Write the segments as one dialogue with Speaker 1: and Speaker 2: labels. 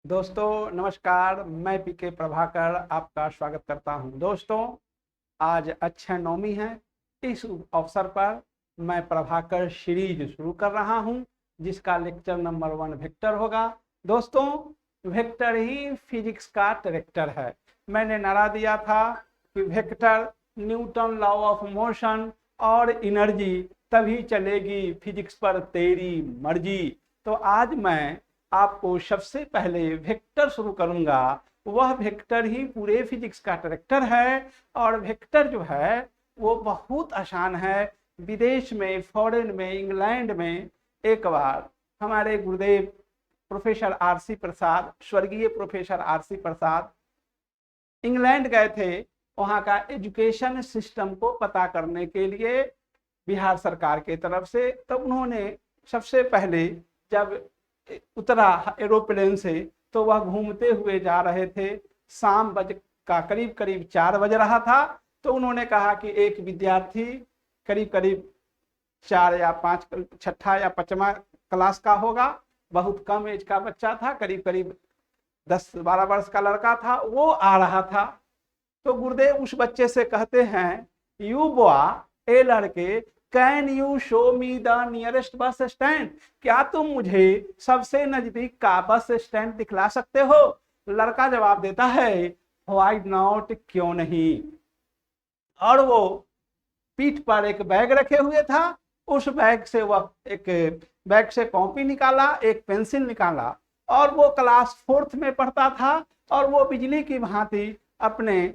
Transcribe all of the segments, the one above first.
Speaker 1: दोस्तों नमस्कार, मैं पीके प्रभाकर आपका स्वागत करता हूं। दोस्तों आज अक्षय नवमी है। इस अवसर पर मैं प्रभाकर सीरीज शुरू कर रहा हूं, जिसका लेक्चर नंबर 1 वेक्टर होगा। दोस्तों वेक्टर ही फिजिक्स का डायरेक्टर है। मैंने नारा दिया था कि vector Newton law of motion और एनर्जी, तभी चलेगी फिजिक्स पर तेरी मर्जी। तो आज मैं आपको सबसे पहले वेक्टर शुरू करूंगा। वह वेक्टर ही पूरे फिजिक्स का डायरेक्टर है और वेक्टर जो है वो बहुत आसान है। विदेश में, फॉरेन में, इंग्लैंड में एक बार हमारे गुरुदेव प्रोफेसर आरसी प्रसाद, स्वर्गीय प्रोफेसर आरसी प्रसाद इंग्लैंड गए थे। वहाँ का एजुकेशन सिस्टम को पता करने के लिए बिहार सरकार के तरफ से, तब उन्होंने सबसे पहले जब उतरा एरोप्लेन से तो वह घूमते हुए जा रहे थे। शाम का करीब करीब 4 बज रहा था। तो उन्होंने कहा कि एक विद्यार्थी करीब करीब 4 या 5, छठा या 5वां क्लास का होगा, बहुत कम एज का बच्चा था, करीब करीब 10-12 वर्ष का लड़का था, वो आ रहा था। तो गुरुदेव उस बच्चे से कहते हैं, यू बॉय, ए लड़के, can you show me the nearest bus stand? क्या तुम मुझे सबसे नजदीक का बस स्टैंड दिखला सकते हो? लड़का जवाब देता है, व्हाई नॉट, क्यों नहीं। और वो पीठ पर एक बैग रखे हुए था। उस बैग से वह बैग से कॉपी निकाला, एक पेंसिल निकाला, और वो क्लास 4th में पढ़ता था। और वो बिजली की भांति अपने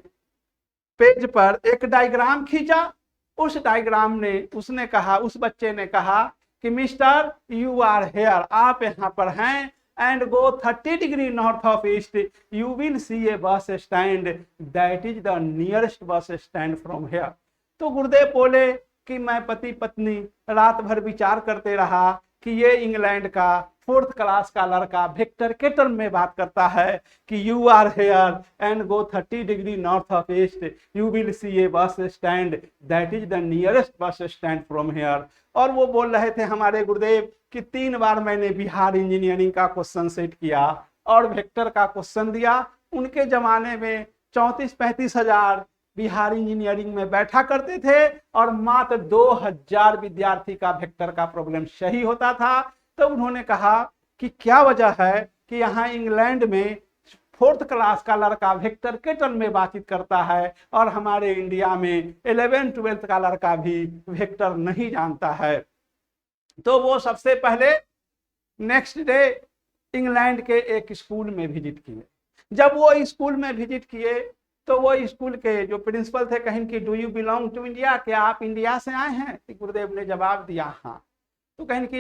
Speaker 1: पेज पर एक डायग्राम खींचा। उस डायग्राम ने उसने कहा, उस बच्चे ने कहा कि मिस्टर यू आर हेयर, आप यहाँ पर हैं, and go 30 degree north of east, you will see a bus stand, that is the nearest bus stand from hair. तो गुरुदेव बोले कि मैं पति पत्नी रात भर विचार करते रहा कि ये इंग्लैंड का 4th क्लास का लड़का वेक्टर के टर्म में बात करता है कि you are here and go 30 degree north of east, you will see a bus stand, that is the nearest bus stand from here. और वो बोल रहे थे हमारे गुरुदेव कि 3 बार मैंने बिहार इंजीनियरिंग का क्वेश्चन सेट किया और वेक्टर का क्वेश्चन दिया। उनके जमाने में 34-35 हजार बिहार इंजीनियरिंग में बैठा करते थे और मात्र 2000 विद्यार्थी का वेक्टर का प्रॉब्लम सही होता था। तो उन्होंने कहा कि क्या वजह है कि यहाँ इंग्लैंड में 4th क्लास का लड़का वेक्टर के टर्म में बातचीत करता है और हमारे इंडिया में 11th-12th का लड़का भी वेक्टर नहीं जानता है। तो वो सबसे पहले नेक्स्ट डे इंग्लैंड के एक स्कूल में विजिट किए। जब वो स्कूल में विजिट किए तो वो स्कूल के जो प्रिंसिपल थे, कहें कि do you belong to India, क्या आप इंडिया से आए हैं? गुरुदेव ने जवाब दिया हाँ। तो कहें कि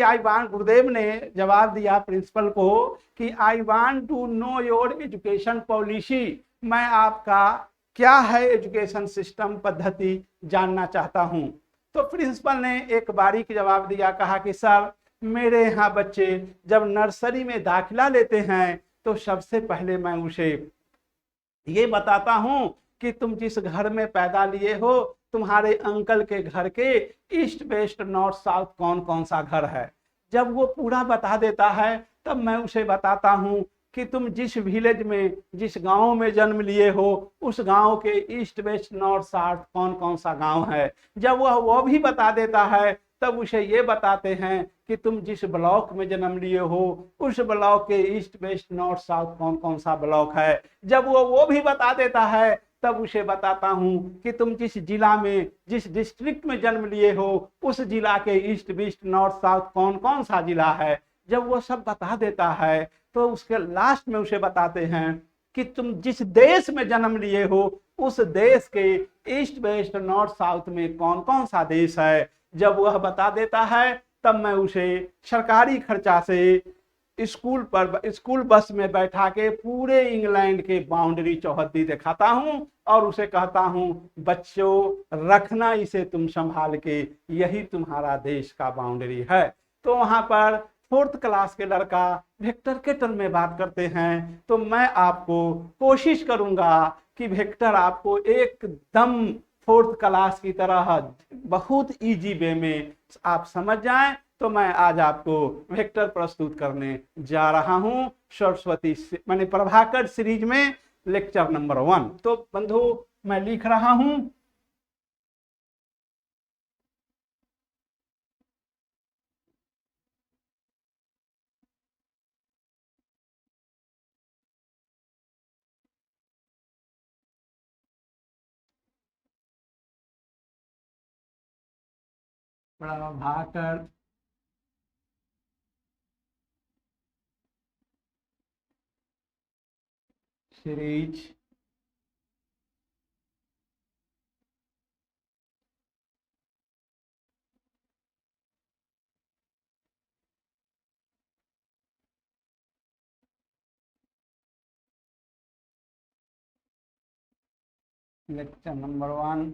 Speaker 1: गुरुदेव ने जवाब दिया प्रिंसिपल को कि I want to know your education policy, मैं आपका क्या है एजुकेशन सिस्टम पद्धति जानना चाहता हूं। तो प्रिंसिपल ने एक बारीक जवाब दिया, कहा कि सर मेरे यहाँ बच्चे जब नर्सरी में दाखिला लेते हैं तो सबसे पहले मैं उसे ये बताता हूं कि तुम जिस घर में पैदा लिए हो, तुम्हारे अंकल के घर के ईस्ट वेस्ट नॉर्थ साउथ कौन कौन सा घर है। जब वो पूरा बता देता है तब मैं उसे बताता हूं कि तुम जिस विलेज में, जिस गांव में जन्म लिए हो, उस गांव के ईस्ट वेस्ट नॉर्थ साउथ कौन कौन सा गांव है। जब वह भी बता देता है तब उसे ये बताते हैं कि तुम जिस ब्लॉक में जन्म लिए हो, उस ब्लॉक के ईस्ट वेस्ट नॉर्थ साउथ कौन कौन सा ब्लॉक है। जब वो भी बता देता है तब उसे बताता हूं कि तुम जिस जिला में, जिस डिस्ट्रिक्ट में जन्म लिए हो, उस जिला के ईस्ट वेस्ट नॉर्थ साउथ कौन कौन सा जिला है। जब वो सब बता देता है तो उसके लास्ट में उसे बताते हैं कि तुम जिस देश में जन्म लिए हो, उस देश के ईस्ट वेस्ट नॉर्थ साउथ में कौन कौन सा देश है। जब वह बता देता है तब मैं उसे सरकारी खर्चा से स्कूल बस में बैठा के पूरे इंग्लैंड के बाउंड्री चौहद्दी दिखाता हूं और उसे कहता हूं, बच्चों रखना इसे तुम संभाल के, यही तुम्हारा देश का बाउंड्री है। तो वहां पर 4th क्लास के लड़का वेक्टर के टर्म में बात करते हैं। तो मैं आपको कोशिश करूंगा कि वेक्टर आपको एकदम 4th क्लास की तरह बहुत इजी वे में आप समझ जाएं तो मैं आज आपको वेक्टर प्रस्तुत करने जा रहा हूं सरस्वती माने प्रभाकर सीरीज में लेक्चर नंबर 1। तो बंधु मैं लिख रहा हूं Prabhakar series lecture number 1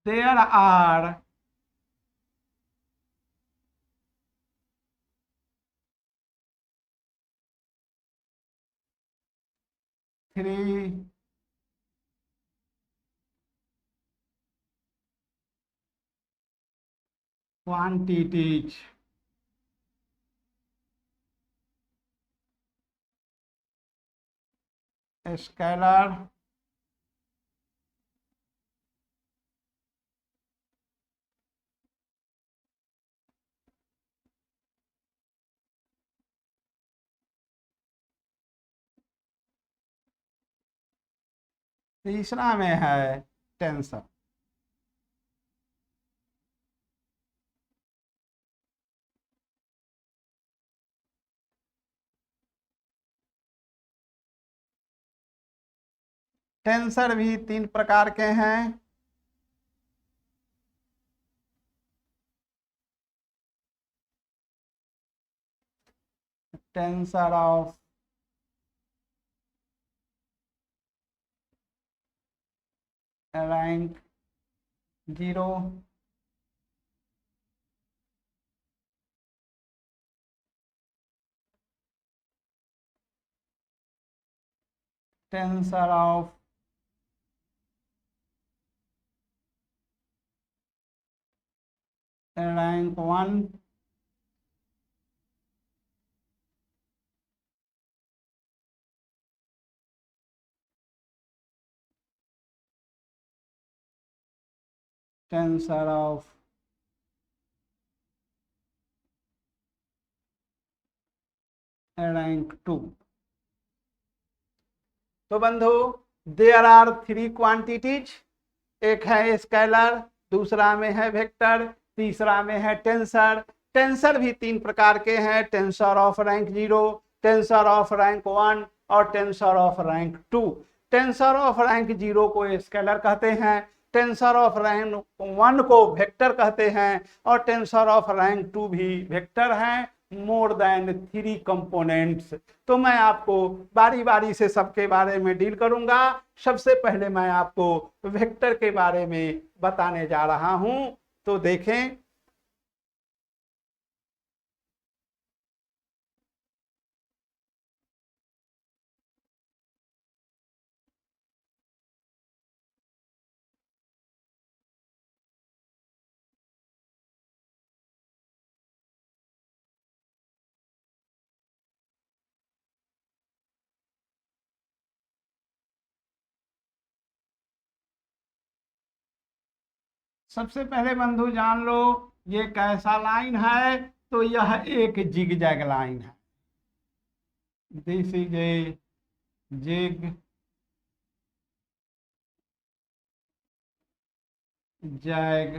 Speaker 1: there are three quantities scalar, तीसरा में है टेंसर। टेंसर भी 3 प्रकार के हैं। Tensor of rank 0, tensor of rank 1, tensor of rank 2। तो बंधु देयर आर 3 क्वांटिटीज, एक है स्केलर, दूसरा में है वेक्टर, तीसरा में है टेंसर। टेंसर भी 3 प्रकार के हैं, tensor of rank 0, tensor of rank 1 और tensor of rank 2। Tensor of rank 0 को स्केलर कहते हैं, टेंसर ऑफ रैंक 1 को वेक्टर कहते हैं और टेंसर ऑफ रैंक 2 भी वेक्टर हैं मोर देन 3 कंपोनेंट्स। तो मैं आपको बारी बारी से सबके बारे में डील करूंगा। सबसे पहले मैं आपको वेक्टर के बारे में बताने जा रहा हूं। तो देखें, सबसे पहले बंधु जान लो ये कैसा लाइन है। तो यह एक जिगजैग लाइन है। This is a zigzag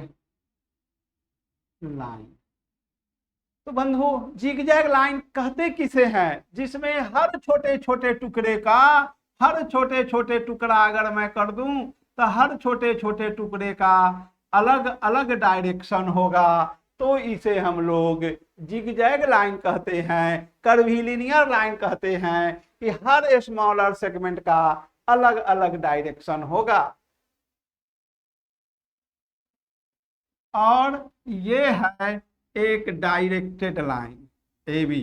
Speaker 1: line. तो बंधु जिगजैग लाइन कहते किसे हैं? जिसमें हर छोटे छोटे टुकड़े का, हर छोटे छोटे टुकड़ा अगर मैं कर दूं तो हर छोटे छोटे टुकड़े का अलग अलग डायरेक्शन होगा, तो इसे हम लोग जिगजैग लाइन कहते हैं, कर्वीलिनियर लाइन कहते हैं कि हर स्मॉलर सेगमेंट का अलग अलग डायरेक्शन होगा। और ये है एक डायरेक्टेड लाइन ए बी।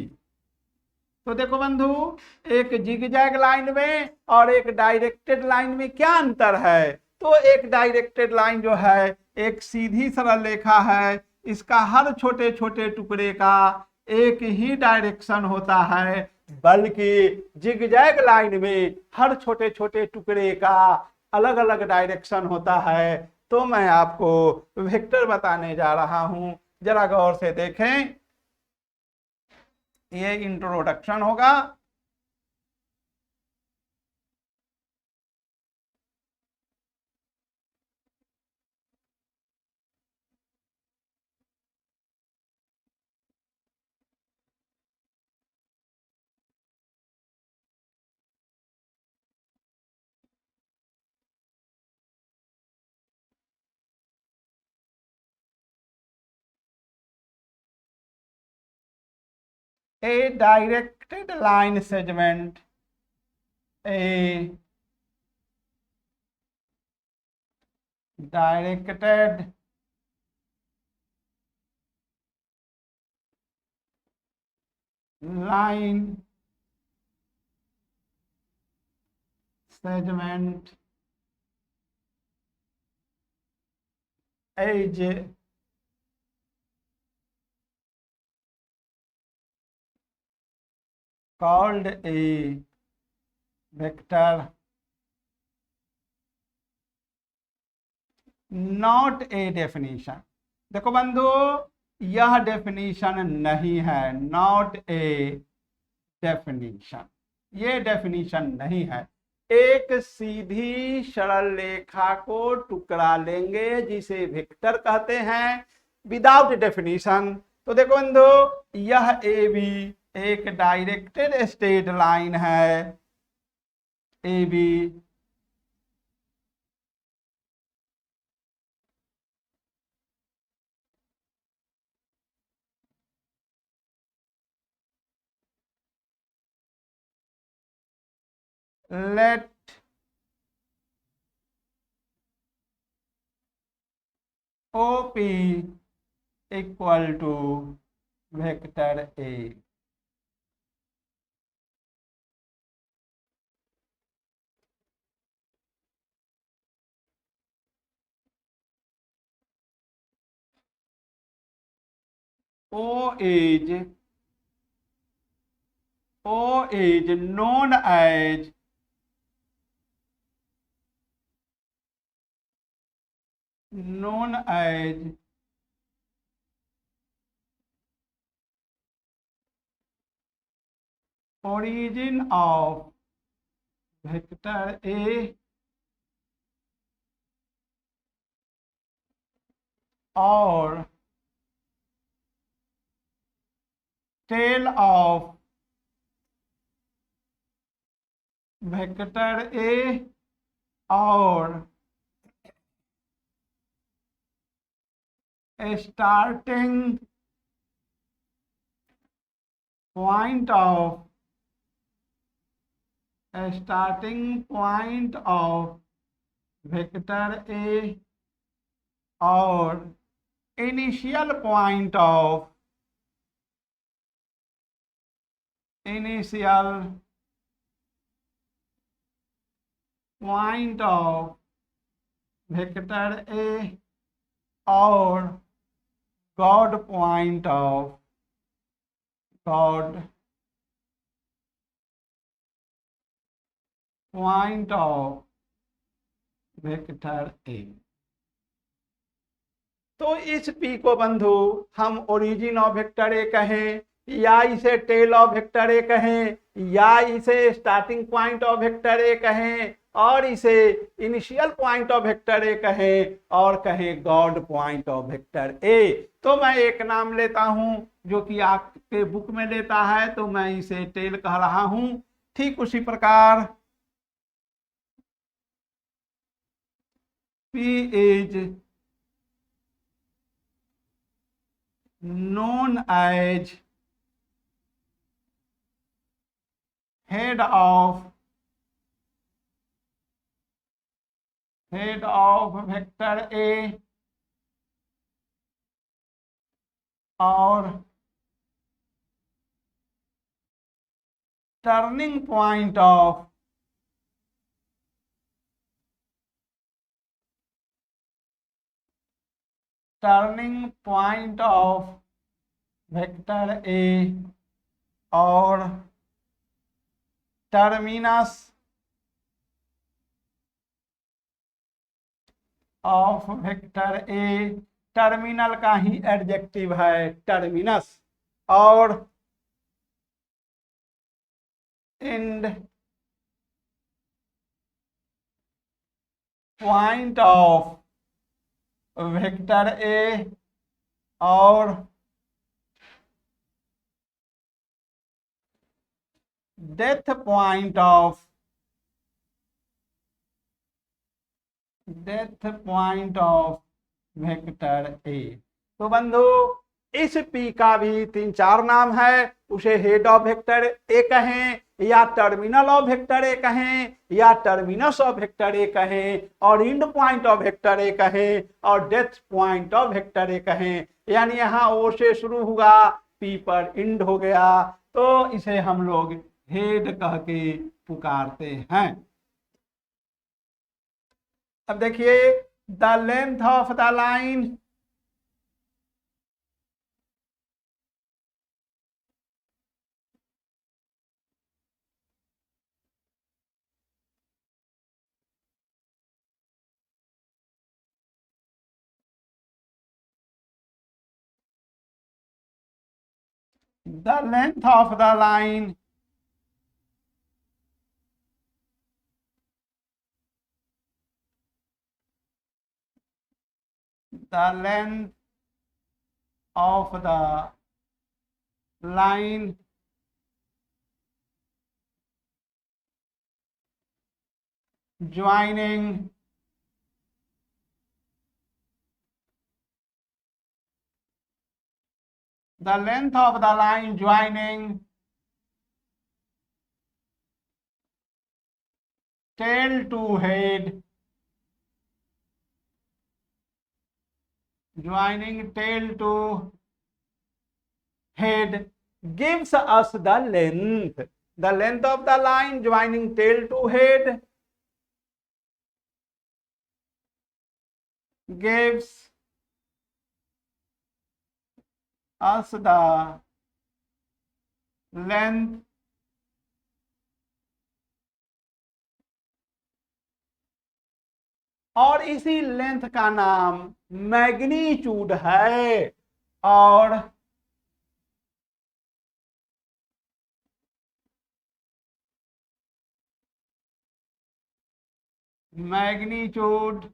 Speaker 1: तो देखो बंधु, एक जिगजैग लाइन में और एक डायरेक्टेड लाइन में क्या अंतर है? तो एक डायरेक्टेड लाइन जो है एक सीधी सरल रेखा है, इसका हर छोटे छोटे टुकड़े का एक ही डायरेक्शन होता है, बल्कि जिगजैग लाइन में हर छोटे छोटे टुकड़े का अलग अलग डायरेक्शन होता है। तो मैं आपको वेक्टर बताने जा रहा हूं, जरा गौर से देखें। ये इंट्रोडक्शन होगा। A directed line segment, a directed line segment is called a vector, not a definition। देखो बंधु, यह डेफिनेशन नहीं है, नॉट ए डेफिनेशन, ये डेफिनेशन नहीं है। एक सीधी सरल रेखा को टुकड़ा लेंगे जिसे वेक्टर कहते हैं, विदाउट डेफिनेशन। तो देखो बंधु, यह ए बी एक डायरेक्टेड स्ट्रेट लाइन है, A B let OP equal to vector A। O is known as origin of vector A or tail of vector A और starting point of vector A और initial point of vector A और God point of vector A. तो इस P को बंधु हम origin of vector ए कहें, या इसे टेल ऑफ वेक्टर ए कहें, या इसे स्टार्टिंग पॉइंट ऑफ वेक्टर ए कहें, और इसे इनिशियल पॉइंट ऑफ वेक्टर ए कहें, और कहें God point of vector A. तो मैं एक नाम लेता हूं जो कि आपके बुक में लेता है, तो मैं इसे टेल कह रहा हूं। ठीक उसी प्रकार P is known as head of vector A और turning point of vector A और terminus of vector A, terminal का ही एडजेक्टिव है टर्मिनस, और end point of vector A और death point of vector A. तो बंधु इस पी का भी 3-4 नाम है, उसे हेड ऑफ वेक्टर ए कहें, या टर्मिनल ऑफ वेक्टर ए कहें, या टर्मिनस ऑफ वेक्टर ए कहें, और एंड पॉइंट ऑफ वेक्टर ए कहें, और डेथ पॉइंट ऑफ वेक्टर ए कहें। यानी यहाँ ओ से शुरू हुआ, पी पर एंड हो गया, तो इसे हम लोग हेड कह के पुकारते हैं। अब देखिए, the length of the line, the length of the line joining tail to head, gives us the length. The length of the line joining tail to head gives us the length और इसी length का नाम magnitude है, और magnitude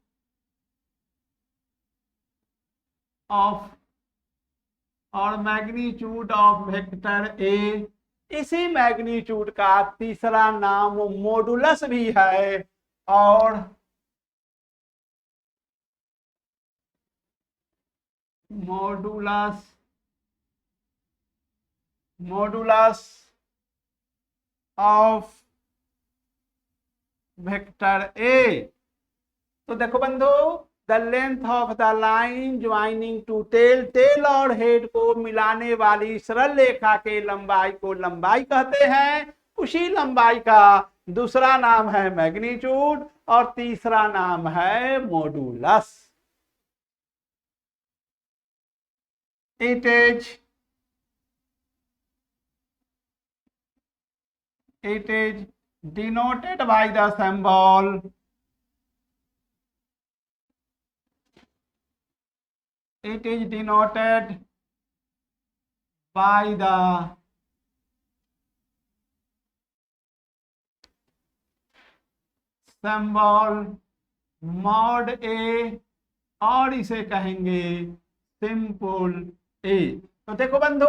Speaker 1: of vector ए, इसी magnitude का तीसरा नाम मॉडुलस भी है, और मॉडुलस ऑफ वेक्टर ए। तो देखो बंधु, the length of the line joining to tail, tail और हेड को मिलाने वाली सरल रेखा के लंबाई को लंबाई कहते हैं। उसी लंबाई का दूसरा नाम है मैग्नीट्यूड और तीसरा नाम है modulus. It is denoted by the symbol mod A, और इसे कहेंगे सिंपल ए। तो देखो बंधु,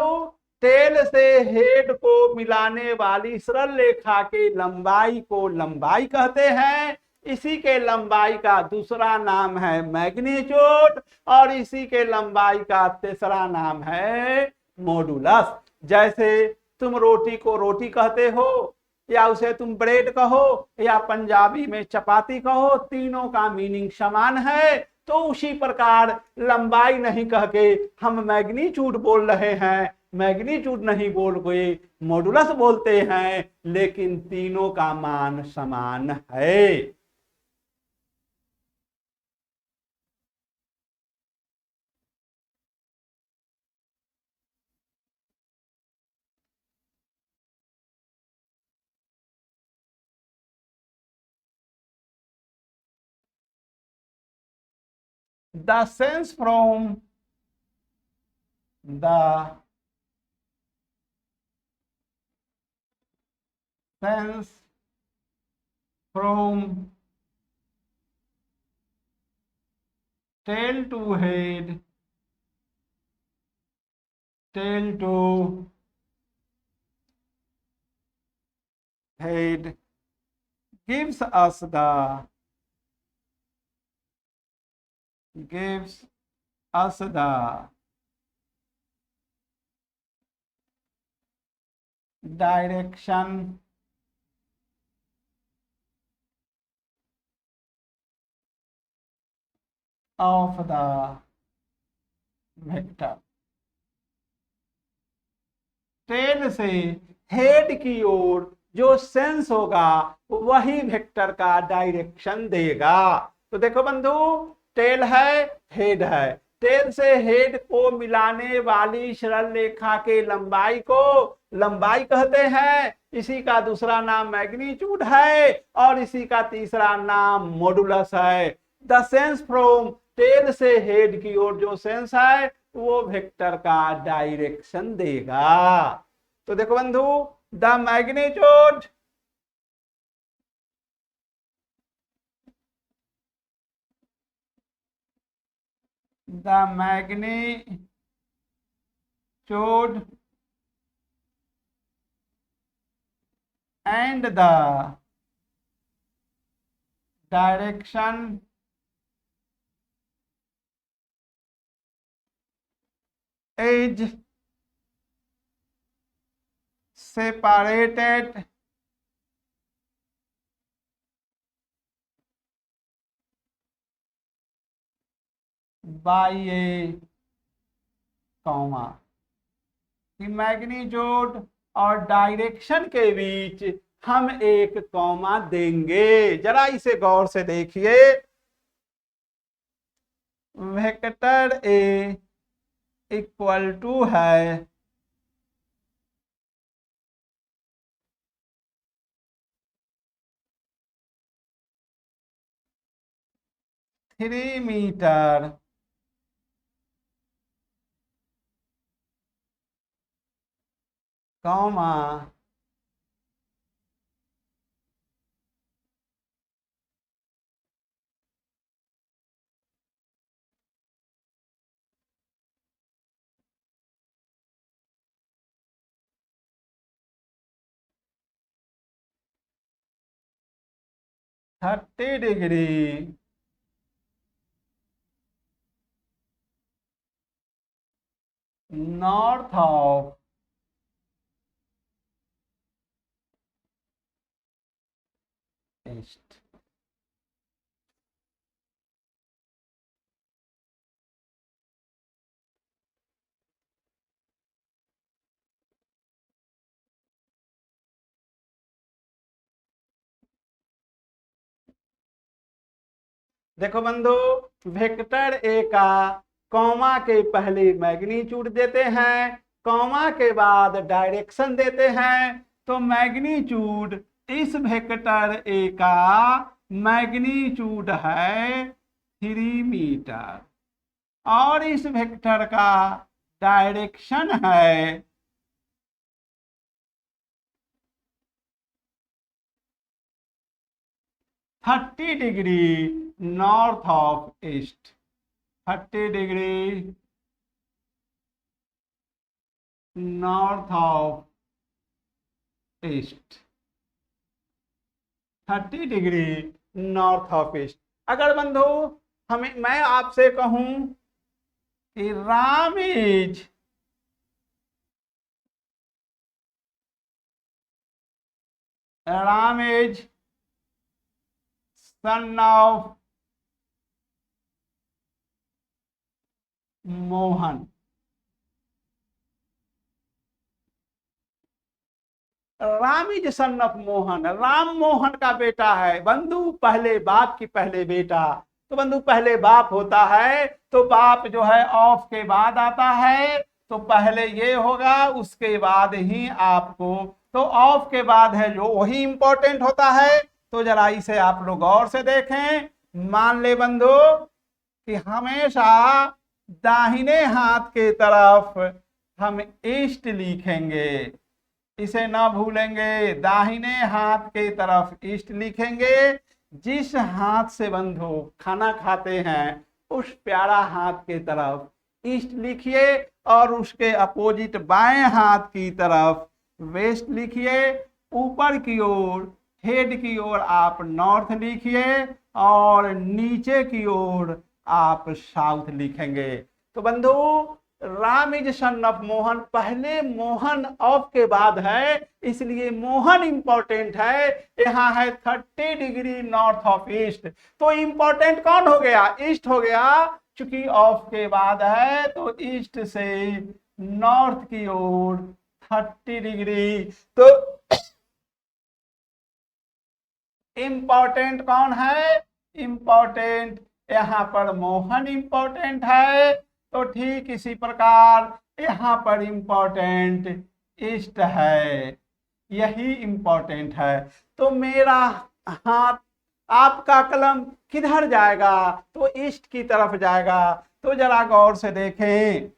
Speaker 1: टेल से हेड को मिलाने वाली सरल रेखा की लंबाई को लंबाई कहते हैं। इसी के लंबाई का दूसरा नाम है मैग्नीट्यूड और इसी के लंबाई का तीसरा नाम है मॉडुलस। जैसे तुम रोटी को रोटी कहते हो, या उसे तुम ब्रेड कहो, या पंजाबी में चपाती कहो, तीनों का मीनिंग समान है। तो उसी प्रकार लंबाई नहीं कह के हम मैग्नीट्यूड बोल रहे हैं, मैग्नीट्यूड नहीं बोल के मॉडुलस बोलते हैं, लेकिन तीनों का मान समान है। The sense from the sense from tail to head, tail to head gives us the direction of the vector। Tail से हेड की ओर जो सेंस होगा वही वेक्टर का डायरेक्शन देगा। तो देखो बंधु, टेल है, हेड है, टेल से हेड को मिलाने वाली सरल रेखा के लंबाई को लंबाई कहते हैं। इसी का दूसरा नाम मैग्नीट्यूड है और इसी का तीसरा नाम मॉडुलस है। द सेंस फ्रॉम, टेल से हेड की ओर जो सेंस है वो वेक्टर का डायरेक्शन देगा। तो देखो बंधु, the magnitude and the direction is separated by a comma. कि मैग्नीट्यूड और डायरेक्शन के बीच हम एक कॉमा देंगे। जरा इसे गौर से देखिए। वेक्टर ए इक्वल टू है 3 metre comma 30 degree north of east. देखो बंधु, वेक्टर ए का कॉमा के पहले मैग्नीट्यूड देते हैं, कॉमा के बाद डायरेक्शन देते हैं। तो मैग्नीट्यूड, इस वेक्टर ए का मैग्नीट्यूड है 3 मीटर और इस वेक्टर का डायरेक्शन है 30 degree north of east. 30 degree north of east. 30 degree north of east. अगर बंधु मैं आपसे कहूं कि Ram is son of Mohan. Ram is son of Mohan, Ram Mohan का बेटा है। बंधु पहले बाप की पहले बेटा, तो बंधु पहले बाप होता है तो बाप जो है ऑफ के बाद आता है, तो पहले ये होगा उसके बाद ही आपको, तो ऑफ के बाद है जो वही इंपॉर्टेंट होता है। तो जरा इसे आप लोग गौर से देखें। मान ले बंधु कि हमेशा दाहिने हाथ के तरफ हम ईस्ट लिखेंगे, इसे ना भूलेंगे। दाहिने हाथ के तरफ ईस्ट लिखेंगे। जिस हाथ से बंधु खाना खाते हैं उस प्यारा हाथ के तरफ ईस्ट लिखिए, और उसके अपोजिट बाएं हाथ की तरफ वेस्ट लिखिए। ऊपर की ओर हेड की ओर आप नॉर्थ लिखिए, और नीचे की ओर आप साउथ लिखेंगे। तो बंधु Ram is son of Mohan, पहले मोहन ऑफ के बाद है, इसलिए मोहन इंपॉर्टेंट है। यहाँ है 30 डिग्री नॉर्थ ऑफ ईस्ट, तो इंपॉर्टेंट कौन हो गया? ईस्ट हो गया, चूंकि ऑफ के बाद है तो ईस्ट से नॉर्थ की ओर 30 डिग्री। तो इंपॉर्टेंट कौन है? इंपॉर्टेंट यहाँ पर मोहन इंपॉर्टेंट है। तो ठीक इसी प्रकार यहाँ पर इंपॉर्टेंट ईस्ट है, यही इंपॉर्टेंट है। तो मेरा हाथ, आपका कलम किधर जाएगा? तो ईस्ट की तरफ जाएगा। तो जरा गौर से देखें।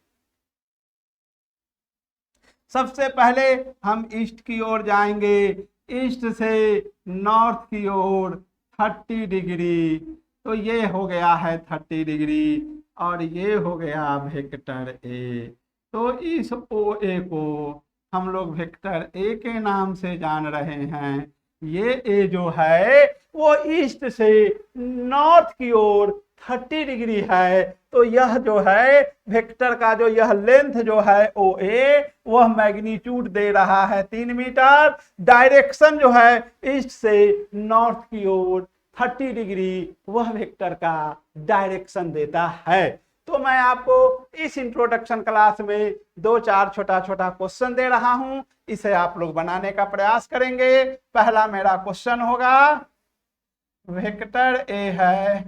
Speaker 1: सबसे पहले हम ईस्ट की ओर जाएंगे, ईस्ट से नॉर्थ की ओर 30 डिग्री। तो ये हो गया है 30 डिग्री, और ये हो गया वेक्टर ए। तो इस ओ ए को हम लोग वेक्टर ए के नाम से जान रहे हैं। ये ए जो है वो ईस्ट से नॉर्थ की ओर 30 डिग्री है। तो यह जो है वेक्टर का जो यह लेंथ जो है ओ ए, वह मैग्नीट्यूड दे रहा है 3 मीटर। डायरेक्शन जो है ईस्ट से नॉर्थ की ओर 30 डिग्री, वह वेक्टर का डायरेक्शन देता है। तो मैं आपको इस इंट्रोडक्शन क्लास में 2-4 छोटा छोटा क्वेश्चन दे रहा हूं, इसे आप लोग बनाने का प्रयास करेंगे। पहला मेरा क्वेश्चन होगा, वेक्टर ए है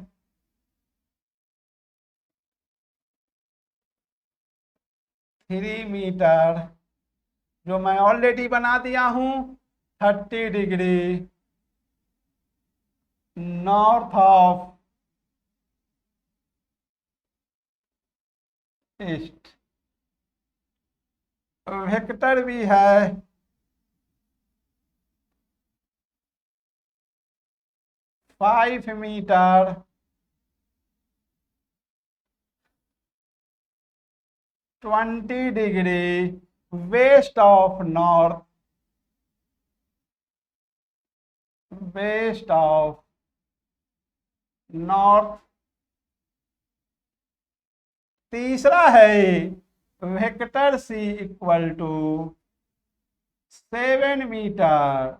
Speaker 1: 3 मीटर, जो मैं ऑलरेडी बना दिया हूं, 30 degree north of east. Vector भी है 5 metre 20 degree west of north, west of north. तीसरा है vector C equal to 7 metre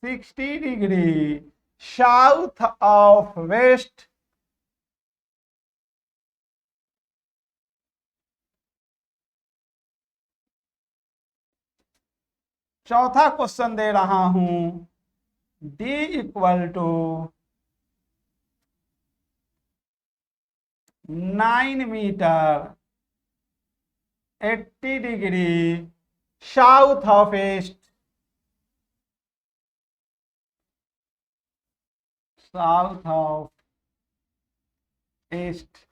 Speaker 1: 60 degree south of west. चौथा क्वेश्चन दे रहा हूं, D equal to 9 metre 80 degree south of east, south of east.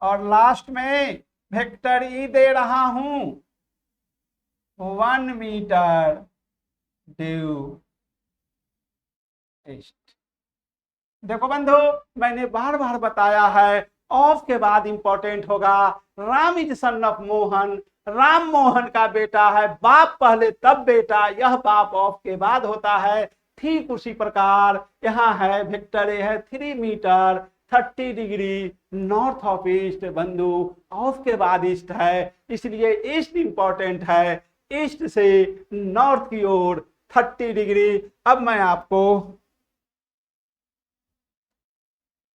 Speaker 1: और last में वेक्टर ई दे रहा हूं 1 मीटर ड्यू ईस्ट। देखो बंधु, मैंने बार बार बताया है ऑफ के बाद इंपॉर्टेंट होगा। Ram is son of Mohan, Ram Mohan का बेटा है, बाप पहले तब बेटा, यह बाप ऑफ के बाद होता है। ठीक उसी प्रकार यहाँ है वेक्टर ए है 3 metre 30 degree north of east. बंधु ऑफ के बाद ईस्ट है, इसलिए ईस्ट इंपॉर्टेंट है। ईस्ट से नॉर्थ की ओर 30 डिग्री। अब मैं आपको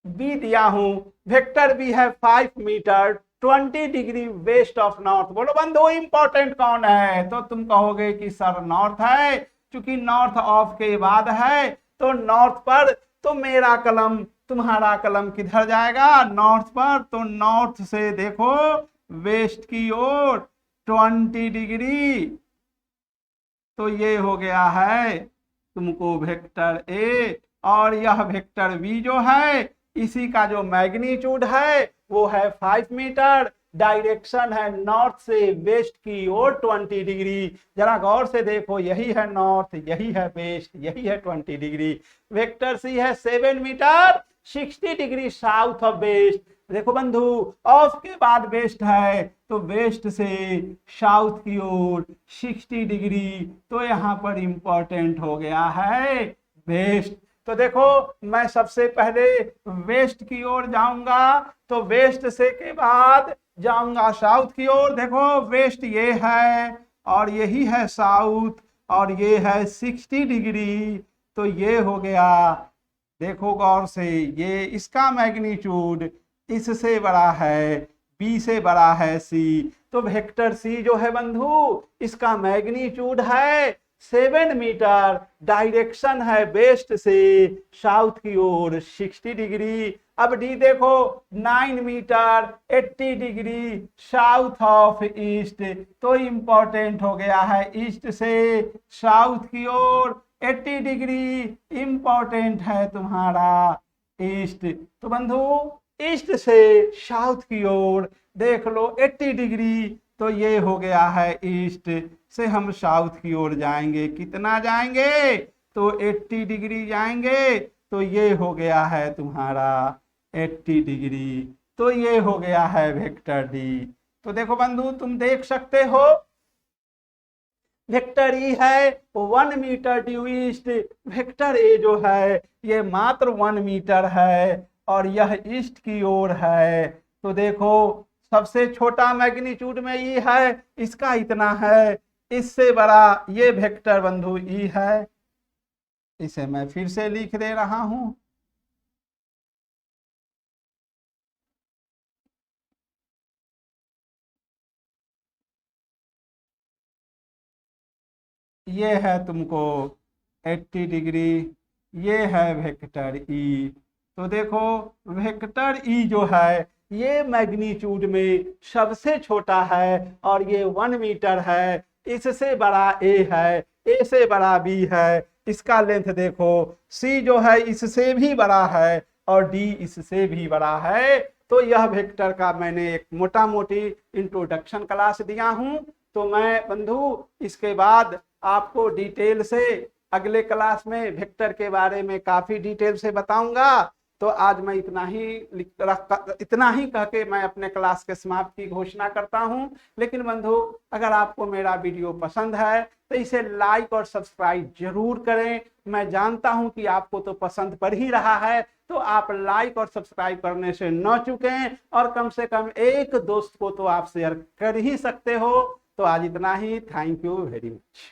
Speaker 1: बी दिया हूं, वेक्टर बी है 5 metre 20 degree west of north. बोलो बंधु इंपॉर्टेंट कौन है? तो तुम कहोगे कि सर नॉर्थ है, क्योंकि नॉर्थ ऑफ के बाद है तो नॉर्थ पर। तो मेरा कलम, तुम्हारा कलम किधर जाएगा? नॉर्थ पर। तो नॉर्थ से देखो वेस्ट की ओर 20 डिग्री, तो ये हो गया है तुमको वेक्टर ए। और यह वेक्टर बी जो है, इसी का जो मैग्नीट्यूड है वो है 5 मीटर। डायरेक्शन है नॉर्थ से वेस्ट की ओर 20 डिग्री। जरा गौर से देखो, यही है नॉर्थ, यही है वेस्ट, यही है 20 डिग्री। वेक्टर सी है 7 metre 60 degree south of west. देखो बंधु, ऑफ के बाद वेस्ट है तो वेस्ट से साउथ की ओर 60 डिग्री, तो यहां पर इंपॉर्टेंट हो गया है वेस्ट। तो देखो मैं सबसे पहले वेस्ट की ओर जाऊंगा, तो वेस्ट से के बाद जाऊंगा साउथ की ओर। देखो वेस्ट ये है और यही है साउथ, और ये है 60 डिग्री, तो ये हो गया। देखो गौर से, ये इसका मैग्नीट्यूड इससे बड़ा है, बी से बड़ा है सी। तो वेक्टर सी जो है बंधु, इसका मैग्नीट्यूड है 7 मीटर। डायरेक्शन है वेस्ट से साउथ की ओर 60 डिग्री। अब डी देखो 9 metre 80 degree south of east. तो इंपॉर्टेंट हो गया है ईस्ट से साउथ की ओर 80 डिग्री, इंपॉर्टेंट है तुम्हारा ईस्ट। तो बंधु ईस्ट से साउथ की ओर देख लो 80 डिग्री, तो ये हो गया है ईस्ट से हम साउथ की ओर जाएंगे। कितना जाएंगे? तो 80 डिग्री जाएंगे, तो ये हो गया है तुम्हारा 80 डिग्री। तो ये हो गया है वेक्टर डी। तो देखो बंधु तुम देख सकते हो, वेक्टर ई है 1 metre due east. Vector A जो है ये मात्र 1 मीटर है और यह ईस्ट की ओर है। तो देखो सबसे छोटा मैग्नीट्यूड में ई है, इसका इतना है। इससे बड़ा ये वेक्टर बंधु ई है। इसे मैं फिर से लिख दे रहा हूं। ये है तुमको 80 डिग्री, ये है वेक्टर ई। तो देखो वेक्टर ई जो है ये मैग्नीट्यूड में सबसे छोटा है और ये 1 मीटर है। इससे बड़ा ए है, ए से बड़ा बी है। इसका लेंथ देखो, सी जो है इससे भी बड़ा है और डी इससे भी बड़ा है। तो यह वेक्टर का मैंने एक मोटा मोटी इंट्रोडक्शन क्लास दिया हूं। तो मैं बंधु इसके बाद आपको डिटेल से अगले क्लास में वेक्टर के बारे में काफी डिटेल से बताऊंगा। तो आज मैं इतना ही कह के मैं अपने क्लास के समाप्ति की घोषणा करता हूं। लेकिन बंधु अगर आपको मेरा वीडियो पसंद है तो इसे लाइक और सब्सक्राइब जरूर करें। मैं जानता हूं कि आपको तो पसंद पड़ ही रहा है, तो आप लाइक और सब्सक्राइब करने से न चूकें और कम से कम एक दोस्त को तो आप शेयर कर ही सकते हो। तो आज इतना ही। Thank you very much.